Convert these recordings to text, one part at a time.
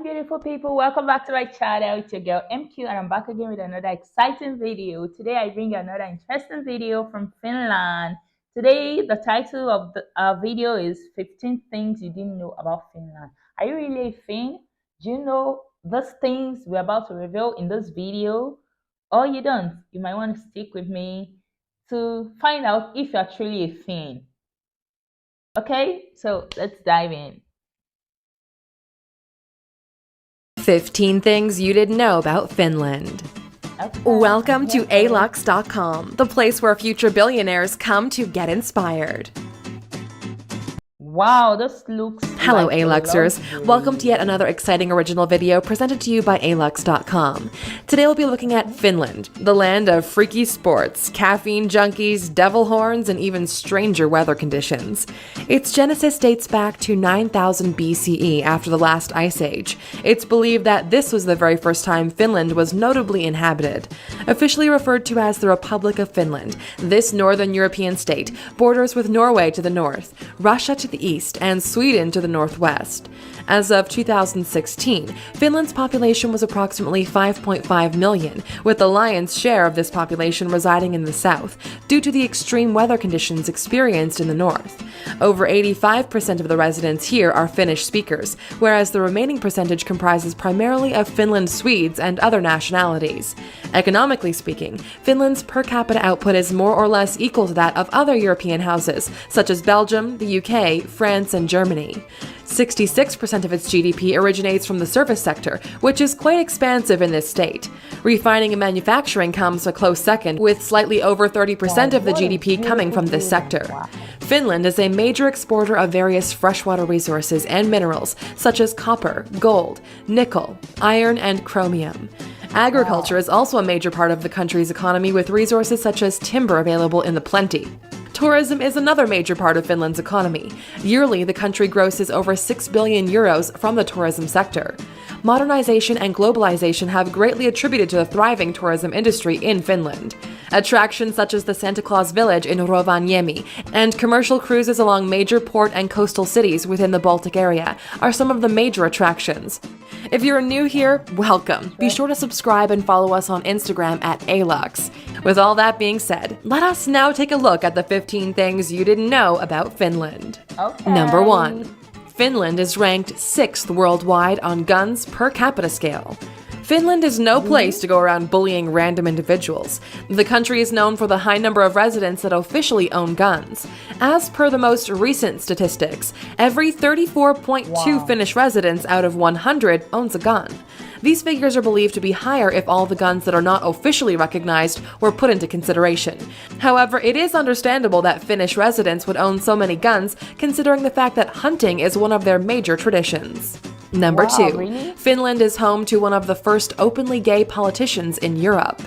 beautiful people. Welcome back to my channel. It's your girl MQ, and I'm back again with another exciting video. Today, I bring you another interesting video from Finland. Today, the title of our video is 15 Things You Didn't Know About Finland. Are you really a Finn? Do you know those things we're about to reveal in this video? Or you don't? You might want to stick with me to find out if you're truly a Finn. Okay, so let's dive in. 15 Things You Didn't Know About Finland. Welcome to 𝐋𝐈𝐊𝐄.com, the place where future billionaires come to get inspired. Wow, this looks Hello, like 𝐋𝐈𝐿uxers. Welcome to yet another exciting original video presented to you by 𝐋𝐈𝐿ux.com. Today we'll be looking at Finland, the land of freaky sports, caffeine junkies, devil horns, and even stranger weather conditions. Its genesis dates back to 9000 BCE after the last ice age. It's believed that this was the very first time Finland was notably inhabited. Officially referred to as the Republic of Finland, this northern European state borders with Norway to the north, Russia to the east, and Sweden to the northwest. As of 2016, Finland's population was approximately 5.5 million, with the lion's share of this population residing in the south, due to the extreme weather conditions experienced in the north. Over 85% of the residents here are Finnish speakers, whereas the remaining percentage comprises primarily of Finland Swedes and other nationalities. Economically speaking, Finland's per capita output is more or less equal to that of other European houses, such as Belgium, the UK, France, and Germany. 66% of its GDP originates from the service sector, which is quite expansive in this state. Refining and manufacturing comes a close second, with slightly over 30% of the GDP coming from this sector. Finland is a major exporter of various freshwater resources and minerals, such as copper, gold, nickel, iron, and chromium. Agriculture is also a major part of the country's economy, with resources such as timber available in the plenty. Tourism is another major part of Finland's economy. Yearly, the country grosses over 6 billion euros from the tourism sector. Modernization and globalization have greatly attributed to the thriving tourism industry in Finland. Attractions such as the Santa Claus Village in Rovaniemi and commercial cruises along major port and coastal cities within the Baltic area are some of the major attractions. If you're new here, welcome. Be sure to subscribe and follow us on Instagram at 𝐋𝐈𝐿uxs. With all that being said, let us now take a look at the 15 things you didn't know about Finland. Okay. Number 1. Finland is ranked 6th worldwide on guns per capita scale. Finland is no place to go around bullying random individuals. The country is known for the high number of residents that officially own guns. As per the most recent statistics, every 34.2 Finnish residents out of 100 owns a gun. These figures are believed to be higher if all the guns that are not officially recognized were put into consideration. However, it is understandable that Finnish residents would own so many guns, considering the fact that hunting is one of their major traditions. Number 2. Really? Finland is home to one of the first openly gay politicians in Europe.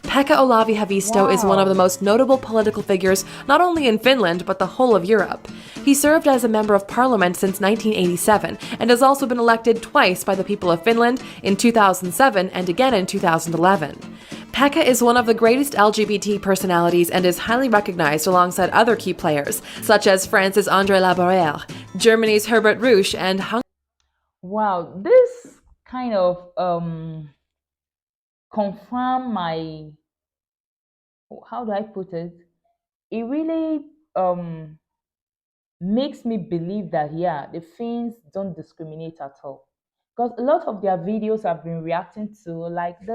𝐶𝐈𝐿𝐿 𝐿𝐵𝐿 is one of the most notable political figures not only in Finland but the whole of Europe. He served as a member of parliament since 1987 and has also been elected twice by the people of Finland in 2007 and again in 2011. 𝐶𝐈𝐿𝐿 is one of the greatest LGBT personalities and is highly recognized alongside other key players, such as France's André Labarrère, Germany's Herbert Reusch, and Wow, this kind of confirm my, how do I put it? It really makes me believe that yeah, the Finns don't discriminate at all. Because a lot of their videos I've been reacting to, like they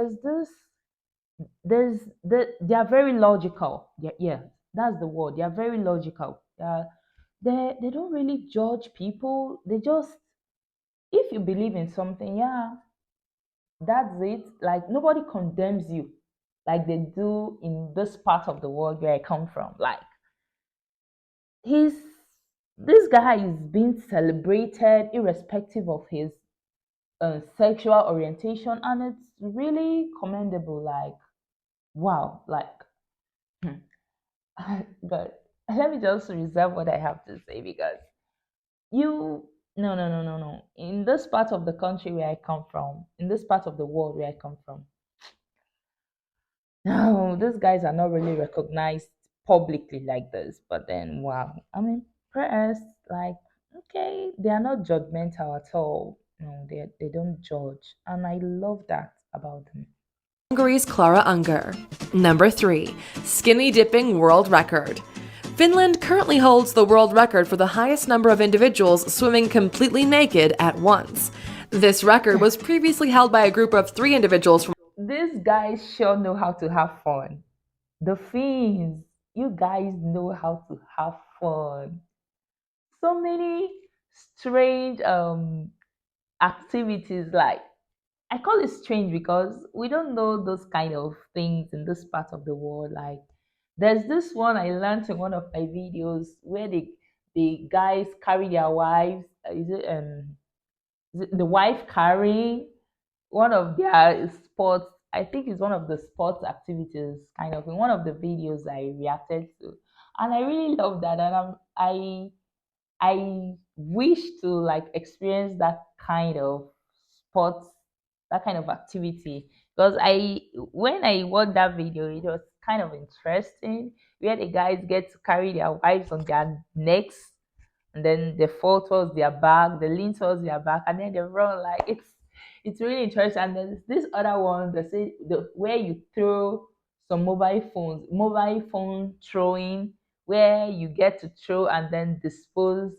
are very logical. Yeah, that's the word. They are very logical. They don't really judge people. They just, if you believe in something, yeah, that's it. Like nobody condemns you like they do in this part of the world where I come from. Like he's this guy is being celebrated irrespective of his sexual orientation, and it's really commendable. Like wow, like but let me just reserve what I have to say because you no. In this part of the country where I come from, in this part of the world where I come from, no, these guys are not really recognized publicly like this. But then, wow, I'm impressed. Like, okay, they are not judgmental at all. No, they don't judge, and I love that about them. Hungary's Clara Unger. Number 3. Skinny dipping world record. Finland currently holds the world record for the highest number of individuals swimming completely naked at once. This record was previously held by a group of 3 individuals from These guys sure know how to have fun. The Finns, you guys know how to have fun. So many strange activities. Like, I call it strange because we don't know those kind of things in this part of the world. Like, there's this one I learned in one of my videos where the guys carry their wives. Is it the wife carrying one of their sports? I think it's one of the sports activities, kind of in one of the videos I reacted to, and I really love that. And I wish to like experience that kind of sports, that kind of activity. Because I when I watched that video, it was kind of interesting where the guys get to carry their wives on their necks, and then they fall towards their back, they lean towards their back, and then they run. Like, it's really interesting. And there's this other one that say where you throw some mobile phone throwing, where you get to throw and then dispose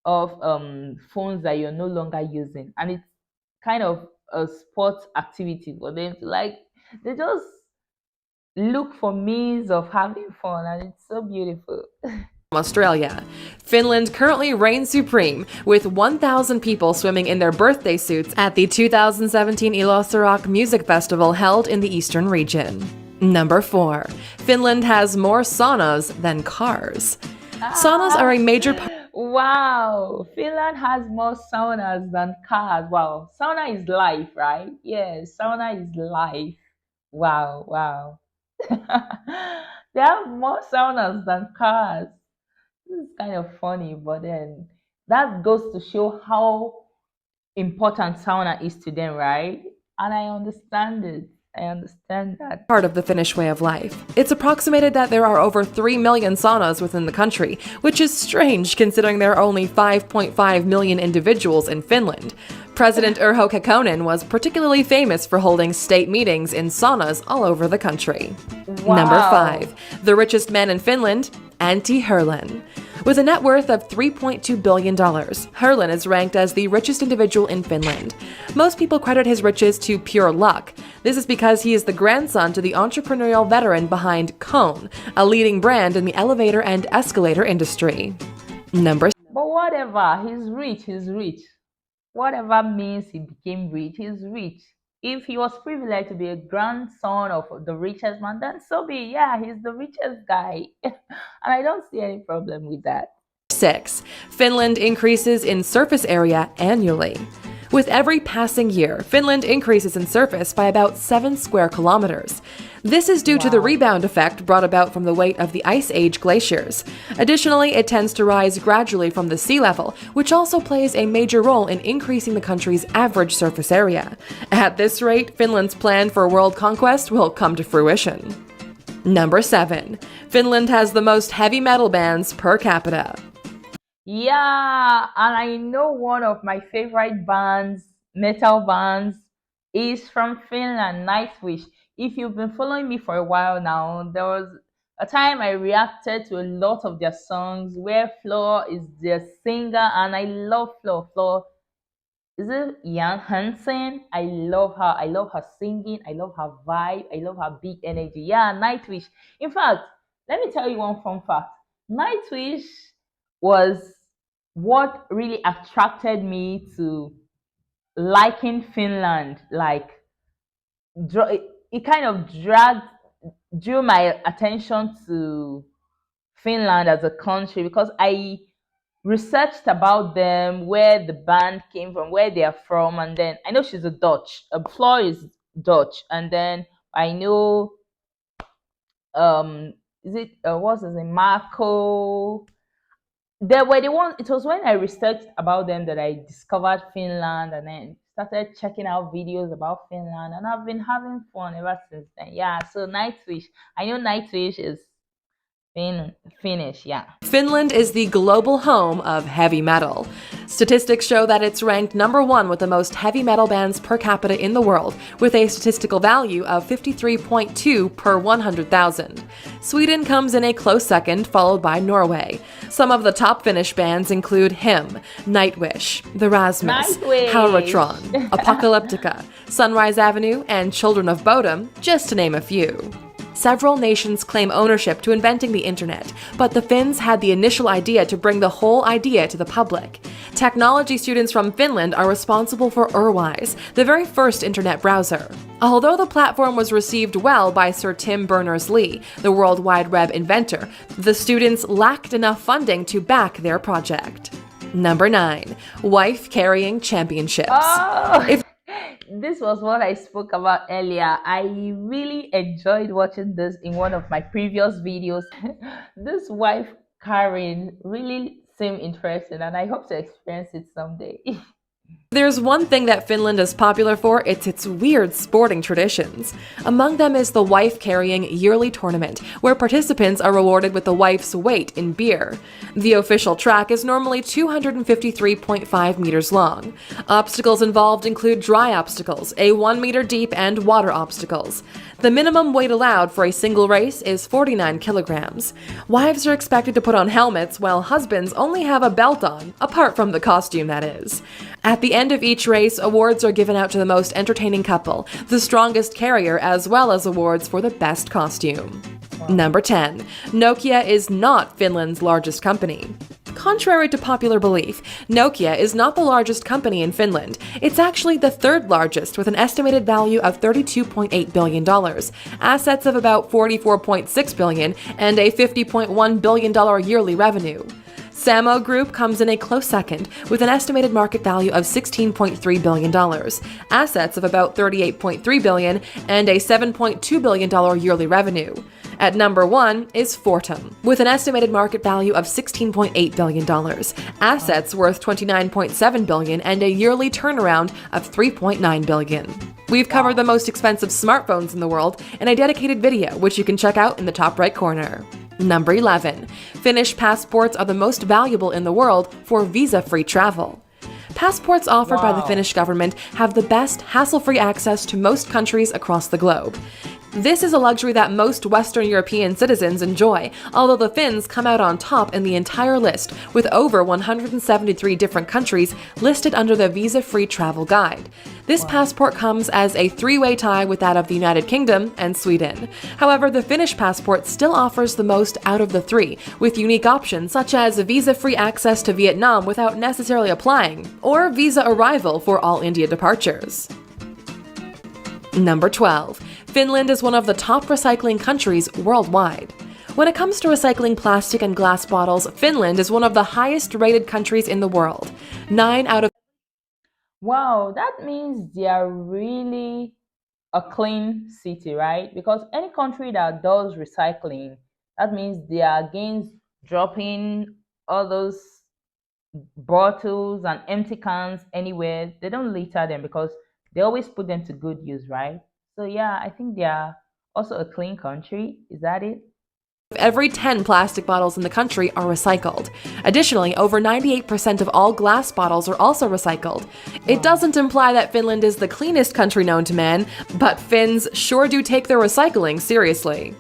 of phones that you're no longer using, and it's kind of a sports activity for them to like. They just look for means of having fun, and it's so beautiful. Australia. Finland currently reigns supreme, with 1,000 people swimming in their birthday suits at the 2017 𝐋𝐈𝐊𝐄 Music Festival held in the eastern region. Number 4. Finland has more saunas than cars. Saunas are a major part Wow, Finland has more saunas than cars. Wow, sauna is life, right? Yes, sauna is life. Wow, wow. They have more saunas than cars. This is kind of funny, but then that goes to show how important sauna is to them, right? And I understand it. I understand that. of the Finnish way of life. It's approximated that there are over 3 million saunas within the country, which is strange considering there are only 5.5 million individuals in Finland. President Urho Kekkonen was particularly famous for holding state meetings in saunas all over the country. Number Wow. 5. The richest man in Finland, Antti Herlin. With a net worth of $3.2 billion, Herlin is ranked as the richest individual in Finland. Most people credit his riches to pure luck. This is because he is the grandson to the entrepreneurial veteran behind 𝐋𝐈𝐿𝐿, a leading brand in the elevator and escalator industry. Number But whatever, he's rich, he's rich. Whatever means he became rich, he's rich. If he was privileged to be a grandson of the richest man, then so be it. Yeah, he's the richest guy. And I don't see any problem with that. 6. Finland increases in surface area annually. With every passing year, Finland increases in surface by about 7 square kilometers. This is due to the Wow. rebound effect brought about from the weight of the Ice Age glaciers. Additionally, it tends to rise gradually from the sea level, which also plays a major role in increasing the country's average surface area. At this rate, Finland's plan for world conquest will come to fruition. Number 7. Finland has the most heavy metal bands per capita. Yeah, and I know one of my favorite bands, metal bands, is from Finland, Nightwish. If you've been following me for a while now, there was a time I reacted to a lot of their songs where Flo is their singer, and I love Flo. Flo, is it Jan Hansen? I love her. I love her singing. I love her vibe. I love her big energy. Yeah, Nightwish. In fact, let me tell you one fun fact. Nightwish was what really attracted me to liking Finland. Like, it kind of drew my attention to Finland as a country because I researched about them, where the band came from, where they are from, and then I know she's a Dutch. Floor is Dutch, and then I know is it what's his name, Marco. There were the ones. It was when I researched about them that I discovered Finland, and then started checking out videos about Finland, and I've been having fun ever since then. Yeah, so Nightwish. I know Nightwish is Fin Finnish, yeah. Finland is the global home of heavy metal. Statistics show that it's ranked number one with the most heavy metal bands per capita in the world, with a statistical value of 53.2 per 100,000. Sweden comes in a close second, followed by Norway. Some of the top Finnish bands include Him, Nightwish, The Rasmus, Nightwish. Hauratron, Apocalyptica, Sunrise Avenue, and Children of Bodom, just to name a few. Several nations claim ownership to inventing the internet, but the Finns had the initial idea to bring the whole idea to the public. Technology students from Finland are responsible for Urwise, the very first internet browser. Although the platform was received well by Sir Tim Berners-Lee, the World Wide Web inventor, the students lacked enough funding to back their project. Number 9. Wife Carrying Championships. Oh, this was what I spoke about earlier. I really enjoyed watching this in one of my previous videos. This wife Karen really seemed interesting, and I hope to experience it someday. There's one thing that Finland is popular for, it's its weird sporting traditions. Among them is the wife-carrying yearly tournament, where participants are rewarded with the wife's weight in beer. The official track is normally 253.5 meters long. Obstacles involved include dry obstacles, a 1 meter deep, and water obstacles. The minimum weight allowed for a single race is 49 kilograms. Wives are expected to put on helmets, while husbands only have a belt on, apart from the costume, that is. At the end of each race, awards are given out to the most entertaining couple, the strongest carrier, as well as awards for the best costume. Number 10. Nokia is not Finland's largest company. Contrary to popular belief, Nokia is not the largest company in Finland. It's actually the third largest, with an estimated value of $32.8 billion, assets of about $44.6 billion, and a $50.1 billion yearly revenue. Samo Group comes in a close second, with an estimated market value of $16.3 billion, assets of about $38.3 billion, and a $7.2 billion yearly revenue. At number 1 is Fortum, with an estimated market value of $16.8 billion, assets worth $29.7 billion, and a yearly turnaround of $3.9 billion. We've covered the most expensive smartphones in the world in a dedicated video, which you can check out in the top right corner. Number 11. Finnish passports are the most valuable in the world for visa-free travel. Passports offered by the Finnish government have the best hassle-free access to most countries across the globe. This is a luxury that most Western European citizens enjoy, although the Finns come out on top in the entire list, with over 173 different countries listed under the Visa-Free Travel Guide. This passport comes as a three-way tie with that of the United Kingdom and Sweden. However, the Finnish passport still offers the most out of the three, with unique options such as visa-free access to Vietnam without necessarily applying, or visa arrival for all India departures. Number 12. Finland is one of the top recycling countries worldwide. When it comes to recycling plastic and glass bottles, Finland is one of the highest rated countries in the world. 9 out of Wow, that means they are really a clean city, right? Because any country that does recycling, that means they are against dropping all those bottles and empty cans anywhere. They don't litter them because they always put them to good use, right? So yeah, I think they are also a clean country. Is that it? every 10 plastic bottles in the country are recycled. Additionally, over 98% of all glass bottles are also recycled. It doesn't imply that Finland is the cleanest country known to man, but Finns sure do take their recycling seriously.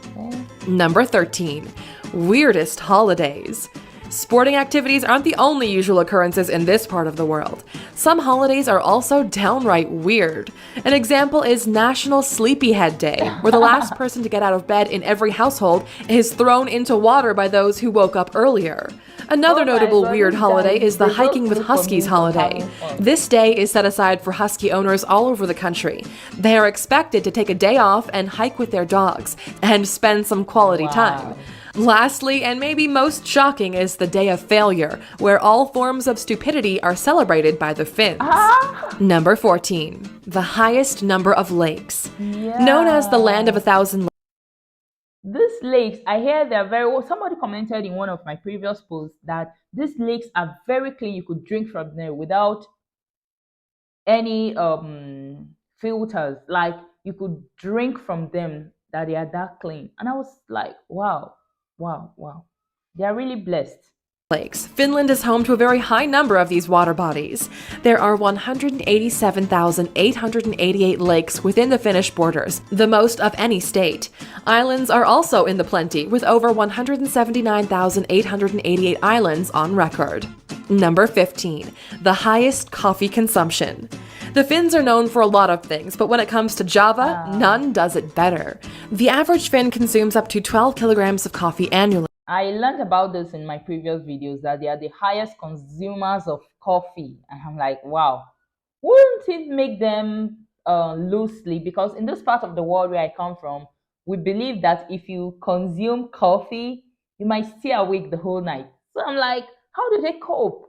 Number 13. Weirdest holidays. Sporting activities aren't the only usual occurrences in this part of the world. Some holidays are also downright weird. An example is National Sleepyhead Day, where the last person to get out of bed in every household is thrown into water by those who woke up earlier. Another Oh my notable God, weird these holiday guys, is the they just Hiking with look for Huskies means of holiday. having fun. This day is set aside for husky owners all over the country. They are expected to take a day off and hike with their dogs and spend some quality time. Lastly, and maybe most shocking, is the Day of Failure, where all forms of stupidity are celebrated by the Finns. Number 14. The highest number of lakes. Known as the Land of a Thousand Lakes. These lakes, I hear they're very well. Somebody commented in one of my previous posts that these lakes are very clean. You could drink from there without any filters. Like you could drink from them that they are that clean. And I was like, wow. Wow, wow. They are really blessed. Lakes. Finland is home to a very high number of these water bodies. There are 187,888 lakes within the Finnish borders, the most of any state. Islands are also in the plenty, with over 179,888 islands on record. Number 15. The highest coffee consumption. The Finns are known for a lot of things, but when it comes to Java, none does it better. The average Finn consumes up to 12 kilograms of coffee annually. I learned about this in my previous videos that they are the highest consumers of coffee. And I'm like, wow, wouldn't it make them lose sleep? Because in this part of the world where I come from, we believe that if you consume coffee, you might stay awake the whole night. So I'm like, how do they cope?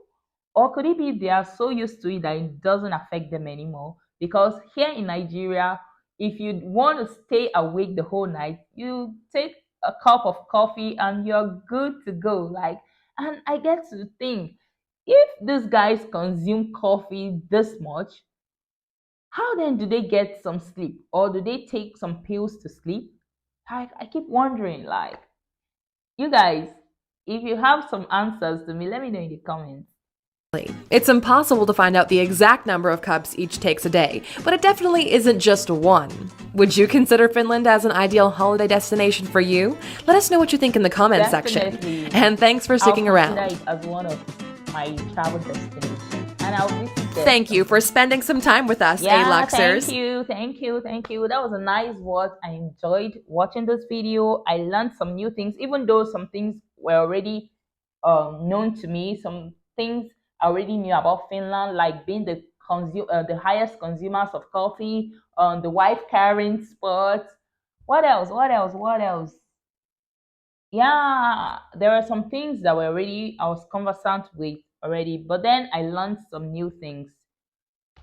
Or could it be they are so used to it that it doesn't affect them anymore? Because here in Nigeria, if you want to stay awake the whole night, you take a cup of coffee and you're good to go. Like, and I get to think, if these guys consume coffee this much, how then do they get some sleep? Or do they take some pills to sleep? I keep wondering, like, you guys, if you have some answers to me, let me know in the comments. It's impossible to find out the exact number of cups each takes a day, but it definitely isn't just one. Would you consider Finland as an ideal holiday destination for you? Let us know what you think in the comments section. And thanks for sticking around. I'll consider it as one of my travel destinations, and I'll visit there. Thank you for spending some time with us, 𝐿𝐿𝐿𝐿. Thank you. That was a nice word. I enjoyed watching this video. I learned some new things, even though some things were already known to me. Some things I already knew about Finland, like being the highest consumers of coffee, the wife carrying sport. What else? What else? Yeah, there are some things that I was conversant with already, but then I learned some new things.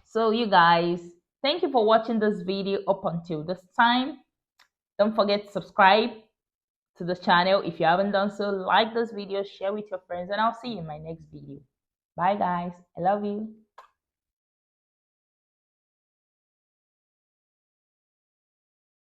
So you guys, thank you for watching this video up until this time. Don't forget to subscribe to the channel if you haven't done so. Like this video, share with your friends, and I'll see you in my next video. Bye guys, I love you.